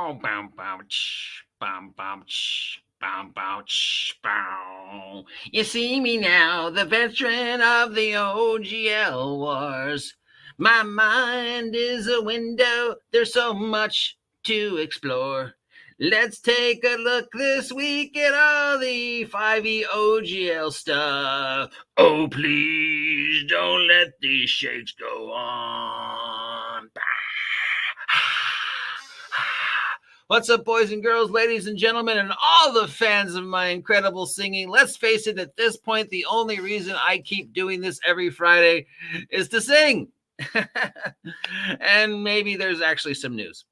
bow, bow, bow, ch, bow, bow, ch, bow, bow, ch, bow. You see me now, the veteran of the OGL Wars. My mind is a window, there's so much to explore. Let's take a look this week at all the 5e OGL stuff. Oh, please don't let these shakes go on. What's up, boys and girls, ladies and gentlemen, and all the fans of my incredible singing? Let's face it, at this point, the only reason I keep doing this every Friday is to sing. And maybe there's actually some news.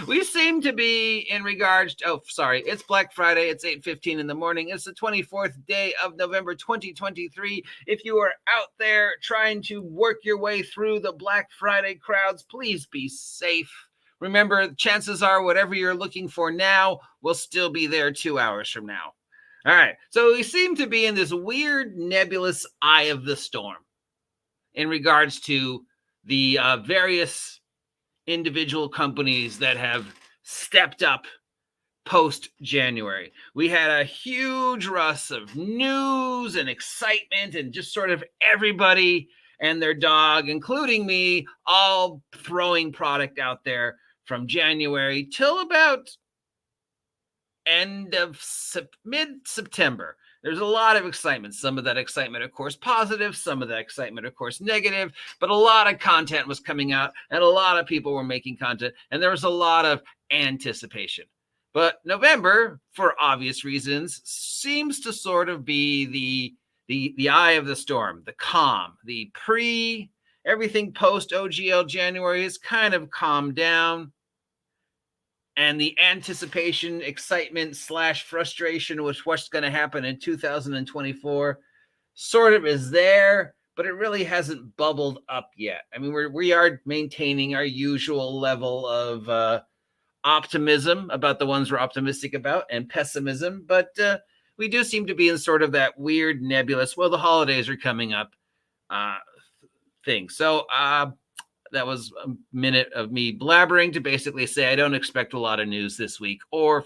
We seem to be in regards to, it's Black Friday. It's 8:15 in the morning. It's the 24th day of November 2023. If you are out there trying to work your way through the Black Friday crowds, please be safe. Remember, chances are whatever you're looking for now will still be there 2 hours from now. All right. So we seem to be in this weird nebulous eye of the storm in regards to the various individual companies that have stepped up post-January. We had a huge rush of news and excitement and just sort of everybody and their dog, including me, all throwing product out there from January till about end of mid-September. There's a lot of excitement. Some of that excitement, of course, positive. Some of that excitement, of course, negative. But a lot of content was coming out, and a lot of people were making content, and there was a lot of anticipation. But November, for obvious reasons, seems to sort of be the eye of the storm, the calm, the everything post OGL January is kind of calmed down. And the anticipation, excitement / frustration with what's going to happen in 2024 sort of is there, but it really hasn't bubbled up yet. I mean, we are maintaining our usual level of optimism about the ones we're optimistic about and pessimism, but we do seem to be in sort of that weird nebulous, well, the holidays are coming up thing. So, that was a minute of me blabbering to basically say I don't expect a lot of news this week or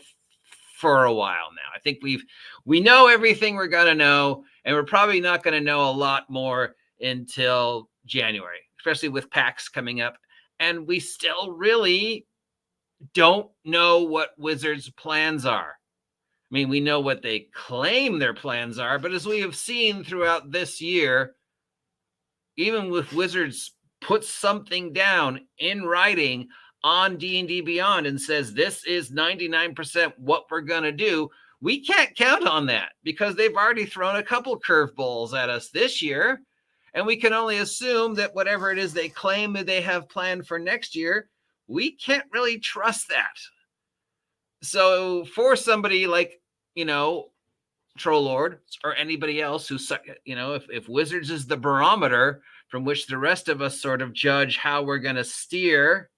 for a while now. I think we know everything we're going to know, and we're probably not going to know a lot more until January, especially with PAX coming up. And we still really don't know what Wizards' plans are. I mean, we know what they claim their plans are, but as we have seen throughout this year, even with Wizards puts something down in writing on D&D Beyond and says this is 99% what we're going to do, we can't count on that because they've already thrown a couple curveballs at us this year, and we can only assume that whatever it is they claim that they have planned for next year, we can't really trust that. So for somebody like, Troll Lord or anybody else who, if Wizards is the barometer from which the rest of us sort of judge how we're going to steer,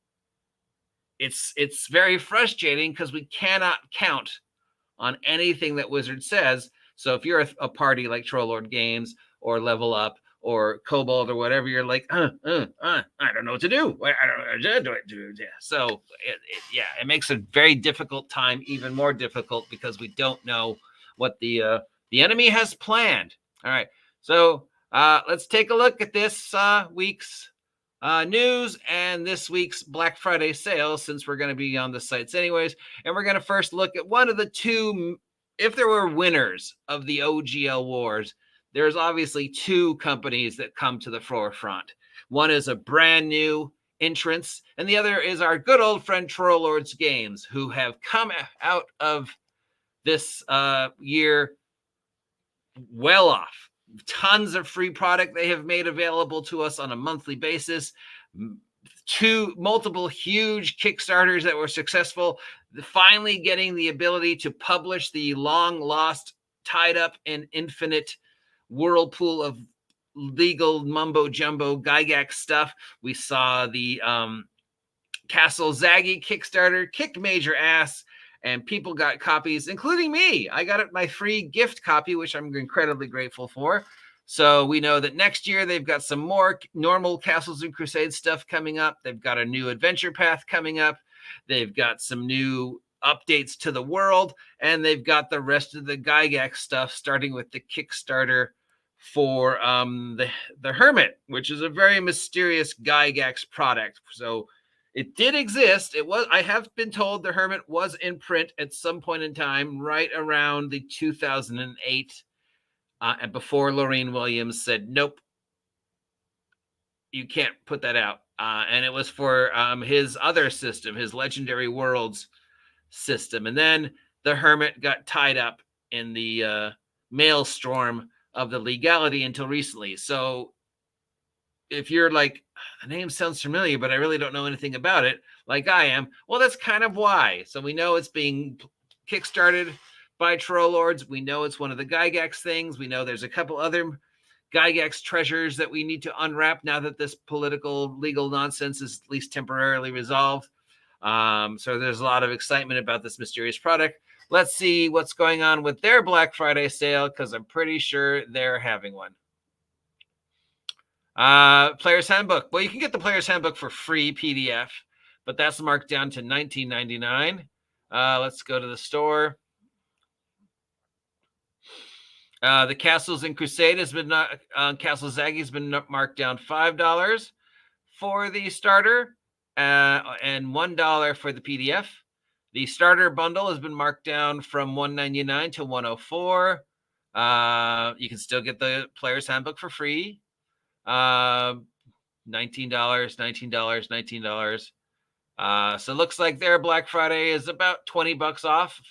it's very frustrating because we cannot count on anything that Wizard says. So if you're a party like Troll Lord Games or Level Up or Cobalt or whatever, you're like, I don't know what to do. I don't know what to do. Yeah. So it makes a very difficult time even more difficult because we don't know what the enemy has planned. All right. So let's take a look at this week's news and this week's Black Friday sales, since we're going to be on the sites anyways. And we're going to first look at one of the two, if there were winners of the OGL Wars, there's obviously two companies that come to the forefront. One is a brand new entrance, and the other is our good old friend Troll Lords Games, who have come out of this year well off. Tons of free product they have made available to us on a monthly basis. Multiple huge Kickstarters that were successful. Finally getting the ability to publish the long lost, tied up in infinite whirlpool of legal mumbo jumbo Gygax stuff. We saw the Castle Zaggy Kickstarter kicked major ass, and people got copies, including me. I got my free gift copy, which I'm incredibly grateful for. So we know that next year they've got some more normal Castles and Crusades stuff coming up. They've got a new adventure path coming up. They've got some new updates to the world, and they've got the rest of the Gygax stuff, starting with the Kickstarter for the Hermit, which is a very mysterious Gygax product. So it did exist. I have been told the Hermit was in print at some point in time, right around the 2008, and before Lorraine Williams said, nope, you can't put that out. And it was for his other system, his Legendary Worlds system. And then the Hermit got tied up in the maelstrom of the legality until recently. So if you're like, the name sounds familiar, but I really don't know anything about it, like I am, well, that's kind of why. So we know it's being kickstarted by Troll Lords. We know it's one of the Gygax things. We know there's a couple other Gygax treasures that we need to unwrap now that this political legal nonsense is at least temporarily resolved. So there's a lot of excitement about this mysterious product. Let's see what's going on with their Black Friday sale, because I'm pretty sure they're having one. Player's Handbook. Well, you can get the Player's Handbook for free PDF, but that's marked down to $19.99. Let's go to the store. The Castles in Crusade has been Castle Zaggy has been marked down $5 for the starter, and $1 for the PDF. The starter bundle has been marked down from $199 to $104. You can still get the Player's Handbook for free. $19, $19. So it looks like their Black Friday is about $20 off.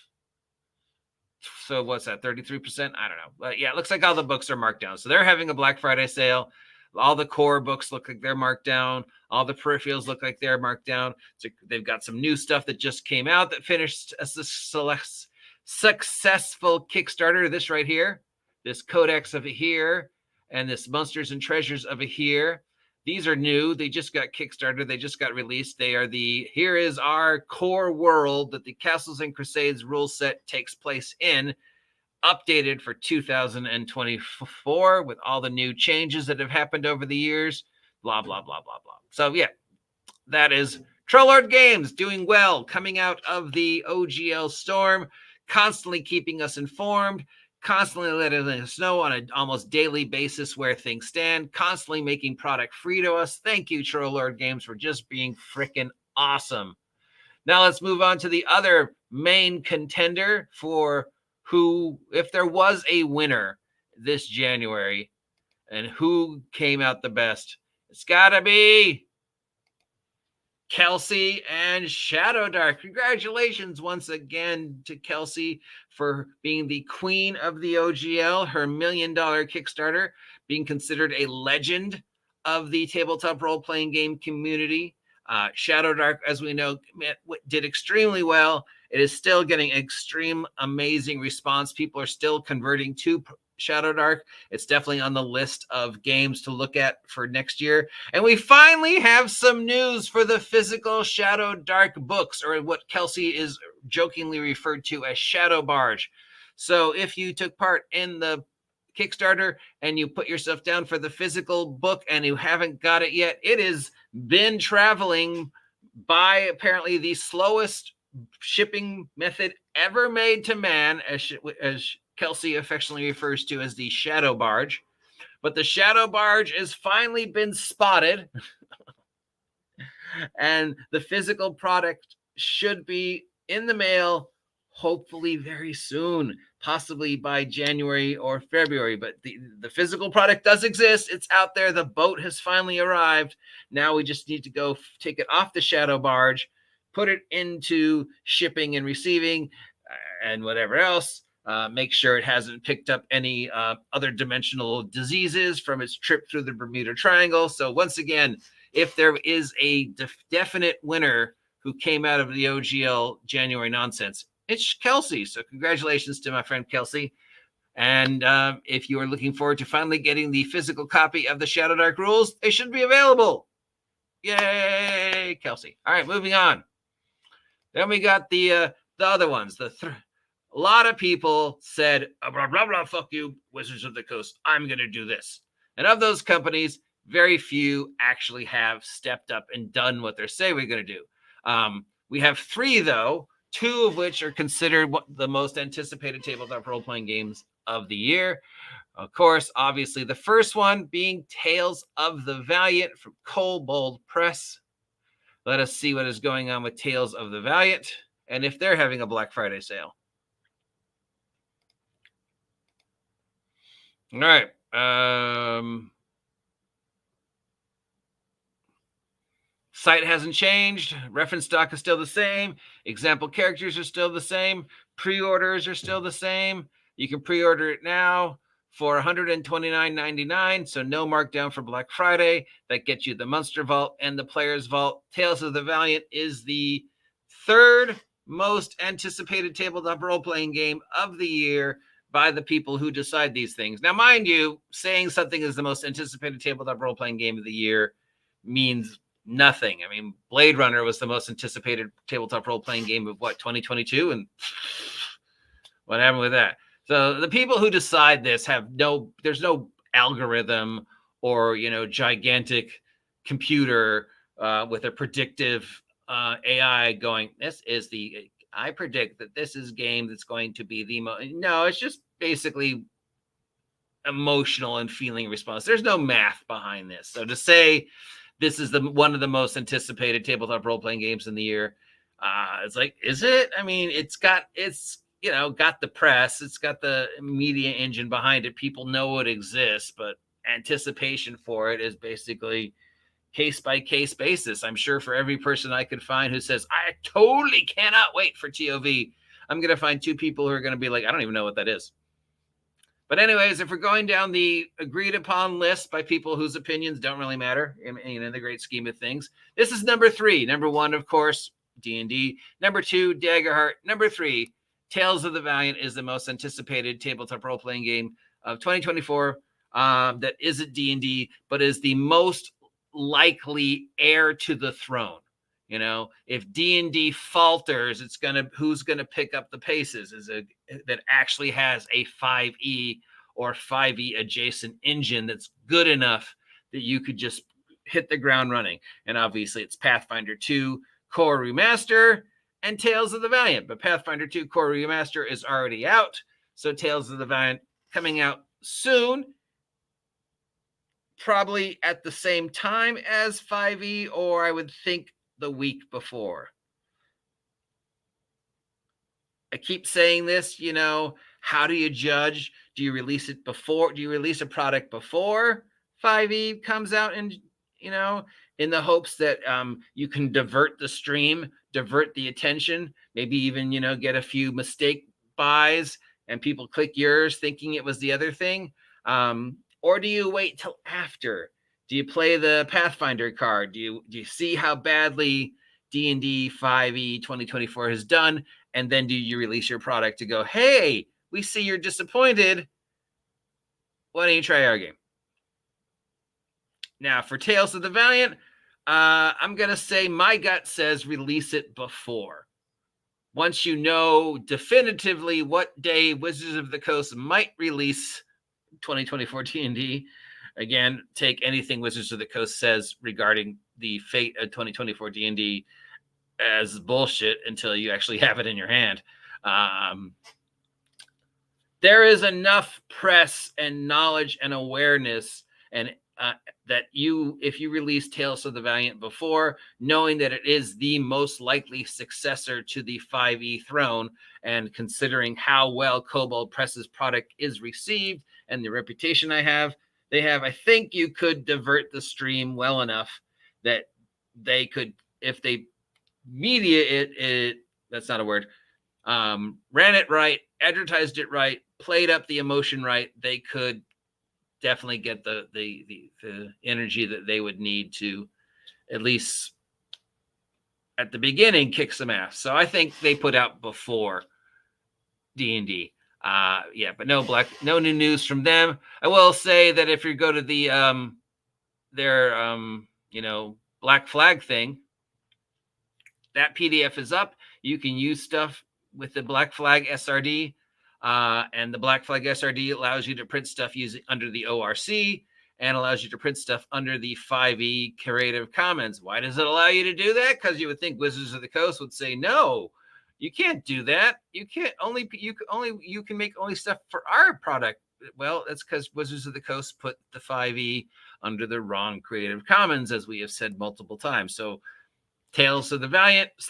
So what's that, 33%? I don't know. But yeah, it looks like all the books are marked down. So they're having a Black Friday sale. All the core books look like they're marked down. All the peripherals look like they're marked down. So they've got some new stuff that just came out that finished a successful Kickstarter. This right here, this Codex over here, and this Monsters and Treasures over here. These are new. They just got Kickstarted. They just got released. They are here is our core world that the Castles and Crusades rule set takes place in, updated for 2024 with all the new changes that have happened over the years, blah, blah, blah, blah, blah. So yeah, that is Trollord Games doing well, coming out of the OGL storm, constantly keeping us informed, constantly letting us know on an almost daily basis where things stand, constantly making product free to us. Thank you, Trollord Games, for just being freaking awesome. Now let's move on to the other main contender for who, if there was a winner this January and who came out the best, it's got to be Kelsey and Shadowdark. Congratulations once again to Kelsey for being the queen of the OGL, her $1 million Kickstarter, being considered a legend of the tabletop role-playing game community. Shadowdark, as we know, did extremely well. It is still getting extreme, amazing response. People are still converting to Shadowdark. It's definitely on the list of games to look at for next year. And we finally have some news for the physical Shadowdark books, or what Kelsey is jokingly referred to as Shadow Barge. So if you took part in the Kickstarter and you put yourself down for the physical book and you haven't got it yet, it has been traveling by apparently the slowest shipping method ever made to man, as Kelsey affectionately refers to as the Shadow Barge. But the Shadow Barge has finally been spotted, and the physical product should be in the mail hopefully very soon, possibly by January or February. But the physical product does exist. It's out there. The boat has finally arrived. Now we just need to go take it off the Shadow Barge, put it into shipping and receiving and whatever else. Make sure it hasn't picked up any other dimensional diseases from its trip through the Bermuda Triangle. So once again, if there is a definite winner who came out of the OGL January nonsense, it's Kelsey. So congratulations to my friend Kelsey. And if you are looking forward to finally getting the physical copy of the Shadowdark rules, they should be available. Yay, Kelsey. All right, moving on. Then we got the other ones. A lot of people said, blah, blah, blah, fuck you, Wizards of the Coast. I'm going to do this. And of those companies, very few actually have stepped up and done what they say we're going to do. We have 3, though, 2 of which are considered the most anticipated tabletop role-playing games of the year. Of course, obviously, the first one being Tales of the Valiant from Kobold Press. Let us see what is going on with Tales of the Valiant and if they're having a Black Friday sale. All right. Site hasn't changed. Reference stock is still the same. Example characters are still the same. Pre-orders are still the same. You can pre-order it now for $129.99, so no markdown for Black Friday. That gets you the Monster Vault and the Player's Vault. Tales of the Valiant is the 3rd most anticipated tabletop role-playing game of the year by the people who decide these things. Now, mind you, saying something is the most anticipated tabletop role-playing game of the year means nothing. I mean, Blade Runner was the most anticipated tabletop role-playing game of 2022, and what happened with that? So the people who decide this there's no algorithm or, gigantic computer with a predictive AI going, I predict that this is game that's going to be the most. No, it's just basically emotional and feeling response. There's no math behind this. So to say this is one of the most anticipated tabletop role-playing games in the year, it's like, is it? I mean, it's got the press, it's got the media engine behind it. People know it exists, but anticipation for it is basically case-by-case basis. I'm sure for every person I could find who says, I totally cannot wait for TOV, I'm going to find 2 people who are going to be like, I don't even know what that is. But anyways, if we're going down the agreed upon list by people whose opinions don't really matter in the great scheme of things, this is number 3. Number 1, of course, D&D. Number 2, Daggerheart. Number 3, Tales of the Valiant is the most anticipated tabletop role-playing game of 2024 that isn't D&D, but is the most likely heir to the throne. If D&D falters, who's gonna pick up the paces? That actually has a 5e or 5e adjacent engine that's good enough that you could just hit the ground running. And obviously, it's Pathfinder 2 Core Remaster and Tales of the Valiant. But Pathfinder 2 Core Remaster is already out, so Tales of the Valiant coming out soon. Probably at the same time as 5e, or I would think the week before. I keep saying this, how do you judge? Do you release it before? Do you release a product before 5e comes out and, in the hopes that you can divert the stream, divert the attention, maybe even, get a few mistake buys and people click yours thinking it was the other thing? Or do you wait till after? Do you play the Pathfinder card? Do you see how badly D&D 5e 2024 has done? And then do you release your product to go, hey, we see you're disappointed. Why don't you try our game? Now, for Tales of the Valiant, I'm going to say my gut says release it before. Once you know definitively what day Wizards of the Coast might release 2024 D&D, again, take anything Wizards of the Coast says regarding the fate of 2024 D&D as bullshit until you actually have it in your hand. There is enough press and knowledge and awareness and that if you release Tales of the Valiant before, knowing that it is the most likely successor to the 5e throne, and considering how well Kobold Press's product is received and the reputation they have, I think you could divert the stream well enough that they could, if they media it that's not a word, ran it right, advertised it right, played up the emotion right, they could definitely get the energy that they would need to, at least at the beginning, kick some ass. So I think they put out before D&D. But no new news from them. I will say that if you go to the their Black Flag thing, that PDF is up. You can use stuff with the Black Flag SRD. And the Black Flag SRD allows you to print stuff using under the ORC. and allows you to print stuff under the 5e Creative Commons. Why does it allow you to do that? Because you would think Wizards of the Coast would say, no, you can't do that. You can't you can make only stuff for our product. Well, that's because Wizards of the Coast put the 5e under the wrong Creative Commons, as we have said multiple times. So Tales of the Valiant /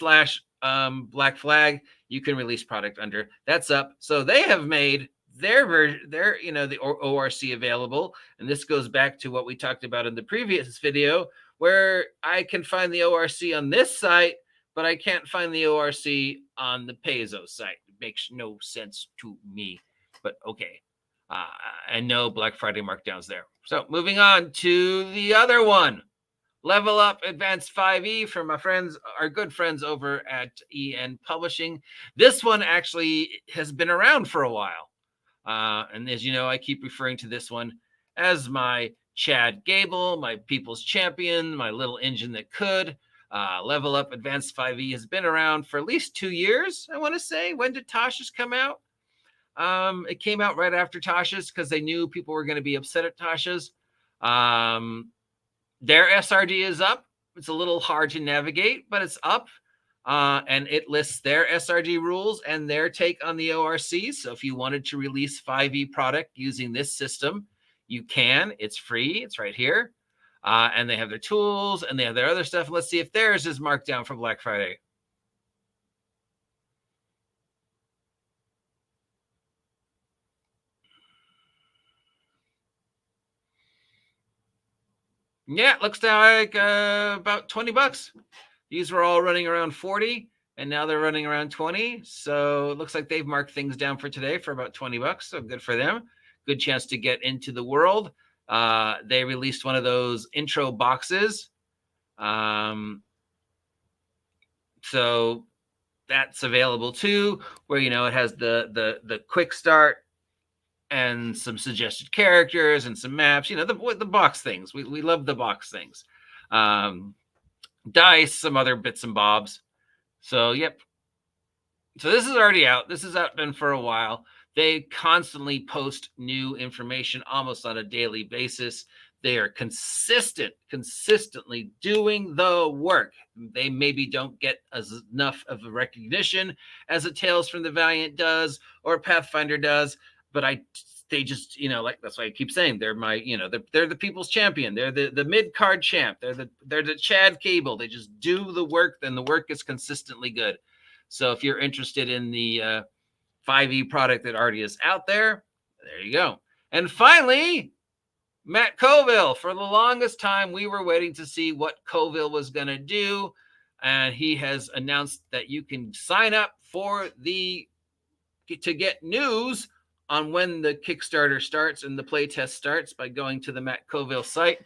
Black Flag, you can release product under. That's up. So they have made their version, the ORC available. And this goes back to what we talked about in the previous video, where I can find the ORC on this site, but I can't find the ORC on the Paizo site. It makes no sense to me, but okay. And no Black Friday markdowns there. So moving on to the other one. Level Up Advanced 5e from our good friends over at EN Publishing. This one actually has been around for a while. And as you know, I keep referring to this one as my Chad Gable, my people's champion, my little engine that could. Level Up Advanced 5e has been around for at least 2 years, I want to say. When did Tasha's come out? It came out right after Tasha's because they knew people were going to be upset at Tasha's. Their SRD is up. It's a little hard to navigate, but it's up. And it lists their SRD rules and their take on the ORC. So if you wanted to release 5e product using this system, you can. It's free. It's right here. And they have their tools and they have their other stuff. And let's see if theirs is marked down for Black Friday. Yeah, it looks like about $20. These were all running around 40, and now they're running around 20. So it looks like they've marked things down for today for about $20. So good for them. Good chance to get into the world. They released one of those intro boxes. So that's available too, where it has the quick start and some suggested characters and some maps, the box things. We love the box things. Dice, some other bits and bobs. So, yep. So this is already out. This has been for a while. They constantly post new information almost on a daily basis. They are consistently doing the work. They maybe don't get enough of a recognition as a Tales from the Valiant does or Pathfinder does. But they just, that's why I keep saying they're my, they're the people's champion. They're the mid-card champ. They're the Chad Cable. They just do the work, and the work is consistently good. So if you're interested in the 5e product that already is out there you go. And finally, Matt Colville. For the longest time, we were waiting to see what Colville was going to do. And he has announced that you can sign up to get news on when the Kickstarter starts and the playtest starts by going to the Matt Colville site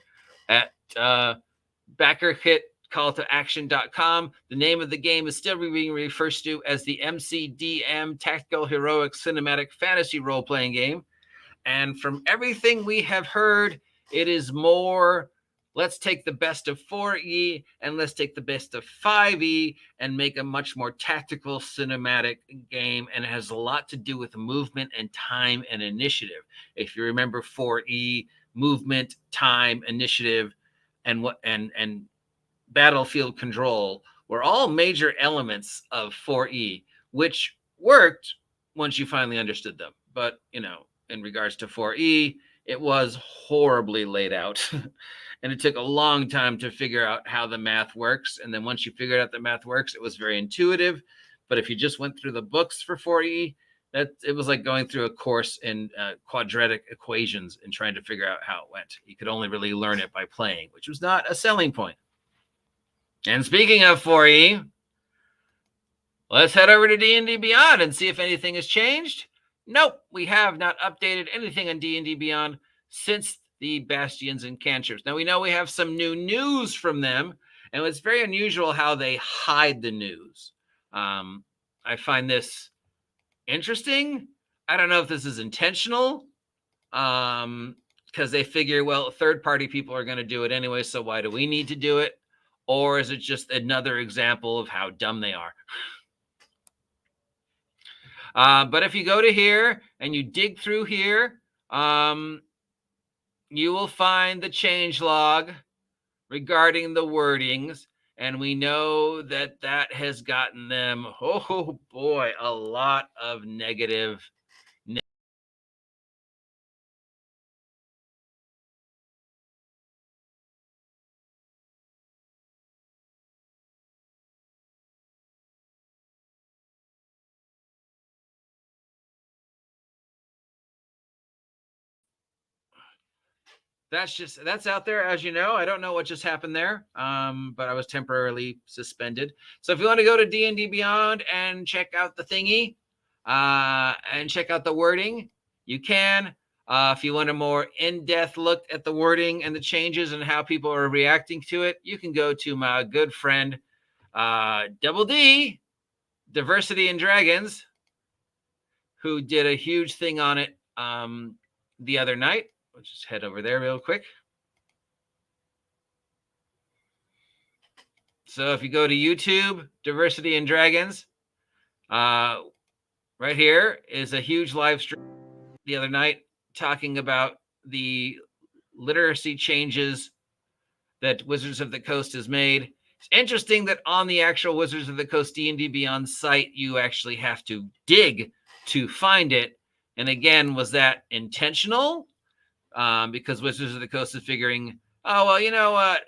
at backerkitcalltoaction.com. The name of the game is still being referred to as the MCDM Tactical Heroic Cinematic Fantasy Role-Playing Game. And from everything we have heard, it is more, let's take the best of 4E and let's take the best of 5E and make a much more tactical cinematic game. And it has a lot to do with movement and time and initiative. If you remember 4E, movement, time, initiative, and battlefield control were all major elements of 4E, which worked once you finally understood them. But, in regards to 4E, it was horribly laid out. And it took a long time to figure out how the math works. And then once you figured out the math works, it was very intuitive. But if you just went through the books for 4E, it was like going through a course in quadratic equations and trying to figure out how it went. You could only really learn it by playing, which was not a selling point. And speaking of 4E, let's head over to D&D Beyond and see if anything has changed. Nope, we have not updated anything on D&D Beyond since the Bastions and Cantrips. Now, we know we have some new news from them, and it's very unusual how they hide the news. I find this interesting. I don't know if this is intentional, because they figure, well, third-party people are going to do it anyway, so why do we need to do it? Or is it just another example of how dumb they are? But if you go to here and you dig through here, you will find the changelog regarding the wordings, and we know that that has gotten them, oh boy, a lot of negative. That's out there, as you know. I don't know what just happened there, but I was temporarily suspended. So if you want to go to D&D Beyond and check out the thingy, and check out the wording, you can. If you want a more in-depth look at the wording and the changes and how people are reacting to it, you can go to my good friend Double D, Diversity and Dragons, who did a huge thing on it the other night. Let's just head over there real quick. So if you go to YouTube, Diversity and Dragons, right here is a huge live stream the other night talking about the literacy changes that Wizards of the Coast has made. It's interesting that on the actual Wizards of the Coast D&D Beyond site, you actually have to dig to find it. And again, was that intentional? Because Wizards of the Coast is figuring, oh, well, you know what?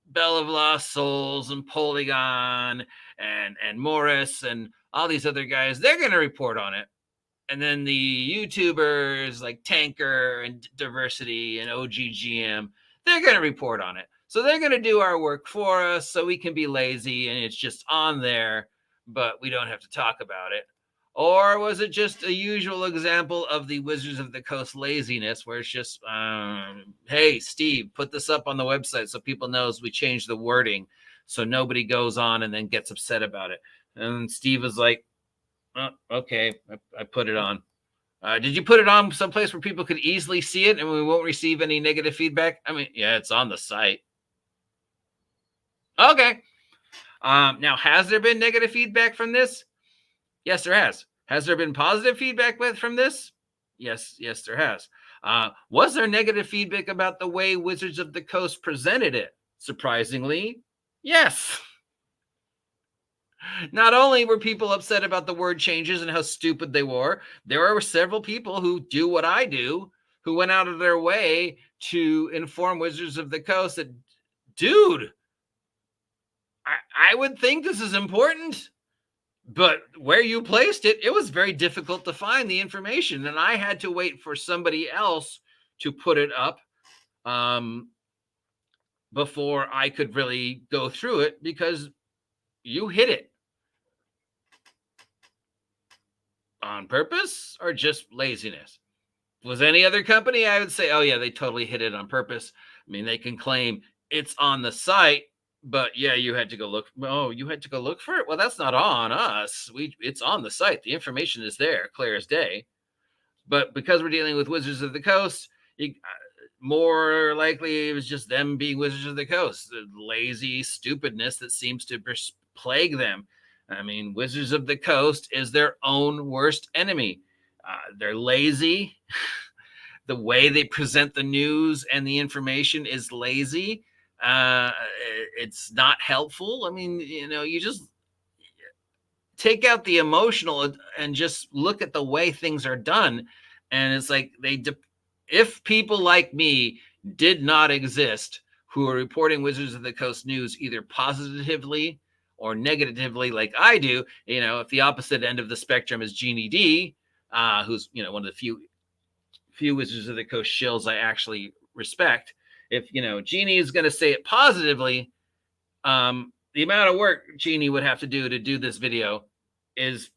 Bell of Lost Souls and Polygon and Morris and all these other guys, they're going to report on it. And then the YouTubers like Tanker and Diversity and OGGM, they're going to report on it. So they're going to do our work for us so we can be lazy and it's just on there, but we don't have to talk about it. Or was it just a usual example of the Wizards of the Coast laziness where it's just, hey, Steve, put this up on the website so people knows we changed the wording so nobody goes on and then gets upset about it. And Steve was like, oh, okay, I put it on. Did you put it on someplace where people could easily see it and we won't receive any negative feedback? I mean, yeah, it's on the site. Okay. Now, has there been negative feedback from this? Yes, there has. Has there been positive feedback from this? Yes, there has. Was there negative feedback about the way Wizards of the Coast presented it? Surprisingly, yes. Not only were people upset about the word changes and how stupid they were, there were several people who do what I do, who went out of their way to inform Wizards of the Coast that, dude, I would think this is important. But where you placed it, it was very difficult to find the information. And I had to wait for somebody else to put it up before I could really go through it because you hit it. On purpose or just laziness? Was any other company, I would say, oh, yeah, they totally hit it on purpose. I mean, they can claim it's on the site, but yeah, you had to go look. Oh, you had to go look for it? Well, that's not on us. It's on the site. The information is there, clear as day. But because we're dealing with Wizards of the Coast, more likely it was just them being Wizards of the Coast. The lazy stupidness that seems to plague them. I mean, Wizards of the Coast is their own worst enemy. They're lazy. The way they present the news and the information is lazy. It's not helpful. I mean, you just take out the emotional and just look at the way things are done. And it's like if people like me did not exist who are reporting Wizards of the Coast news either positively or negatively like I do, if the opposite end of the spectrum is Ginny D, who's, one of the few Wizards of the Coast shills I actually respect. If, Ginny is going to say it positively, the amount of work Ginny would have to do this video is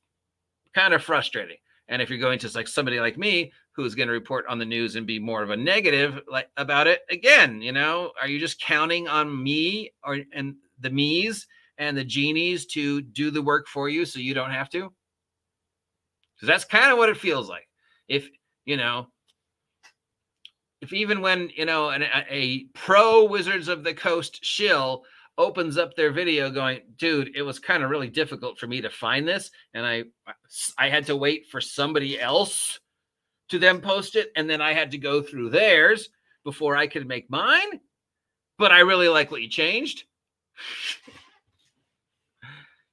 kind of frustrating. And if you're going to like somebody like me who's going to report on the news and be more of a negative about it, again, are you just counting on me and the me's and the genies to do the work for you so you don't have to? Because that's kind of what it feels like. If even when, a pro Wizards of the Coast shill opens up their video going, dude, it was kind of really difficult for me to find this. And I had to wait for somebody else to them post it, and then I had to go through theirs before I could make mine. But I really like what you changed.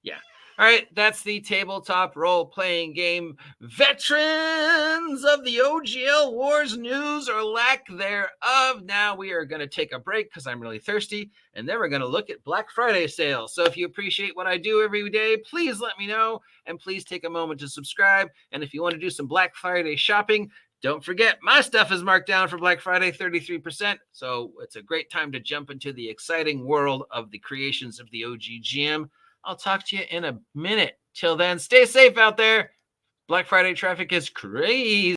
Yeah. All right, that's the tabletop role-playing game veterans of the OGL Wars news or lack thereof. Now we are going to take a break because I'm really thirsty, and then we're going to look at Black Friday sales. So if you appreciate what I do every day, please let me know, and please take a moment to subscribe. And if you want to do some Black Friday shopping, don't forget, my stuff is marked down for Black Friday, 33%. So it's a great time to jump into the exciting world of the creations of the OGGM. I'll talk to you in a minute. Till then, stay safe out there. Black Friday traffic is crazy.